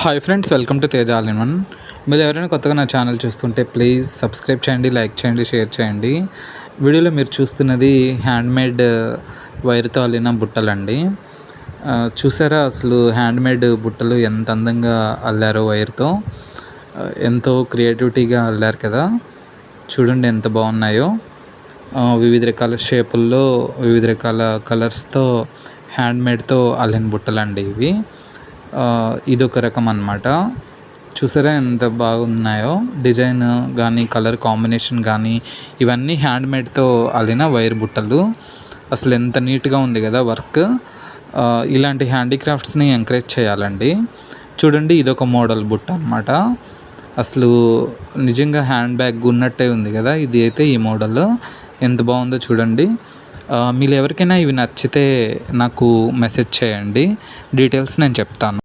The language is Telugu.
Hi friends, welcome to Teja all in one. మీరు ఎవరైనా కొత్తగా నా ఛానల్ చూస్తుంటే ప్లీజ్ సబ్స్క్రైబ్ చేయండి, లైక్ చేయండి, షేర్ చేయండి. వీడియోలో మీరు చూస్తున్నది హ్యాండ్మేడ్ వైర్తో అల్లిన బుట్టలండి. చూసారా అసలు హ్యాండ్మేడ్ బుట్టలు ఎంత అందంగా అల్లారో వైర్తో. ఎంతో క్రియేటివిటీగా అల్లారు కదా. చూడండి ఎంత బాగున్నాయో. వివిధ రకాల షేపుల్లో వివిధ రకాల కలర్స్తో హ్యాండ్మేడ్తో అల్లిన బుట్టలండి ఇవి. ఇదొక రకం అన్నమాట. చూసారా ఎంత బాగున్నాయో. డిజైన్ కానీ కలర్ కాంబినేషన్ కానీ ఇవన్నీ హ్యాండ్మేడ్తో అల్లిన వైర్ బుట్టలు. అసలు ఎంత నీట్గా ఉంది కదా వర్క్. ఇలాంటి హ్యాండీక్రాఫ్ట్స్ని ఎంకరేజ్ చేయాలండి. చూడండి ఇదొక మోడల్ బుట్ట అన్నమాట. అసలు నిజంగా హ్యాండ్ బ్యాగ్ ఉన్నట్టే ఉంది కదా. ఇది అయితే ఈ మోడల్ ఎంత బాగుందో చూడండి. మీరు ఎవరికైనా ఇవి నచ్చితే నాకు మెసేజ్ చేయండి, డీటెయిల్స్ నేను చెప్తాను.